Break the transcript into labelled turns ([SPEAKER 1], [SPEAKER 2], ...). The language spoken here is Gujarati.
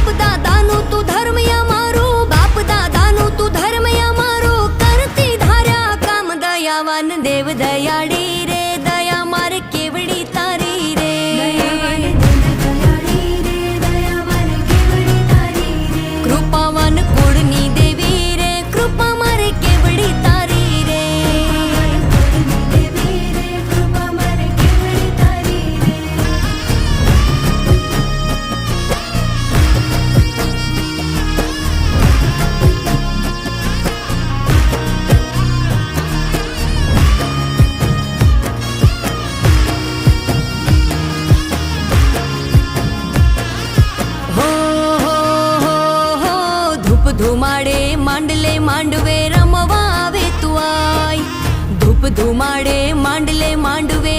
[SPEAKER 1] બાપ દાદાનું તું ધર્મ અમારું, બાપ દાદાનું તું ધર્મ અમારું, કરતી ધાર્યા કામ દયાવાન દેવ દયાળી રે, દયા મારે કેવડી તારી રે, કૃપાવાન કુળની દેવી રે, કૃપા મારે કેવડી તારી રે, ધુમાડે માંડલે માંડવે રમવા આવે તું આય, ધૂપ ધુમાડે માંડલે માંડવે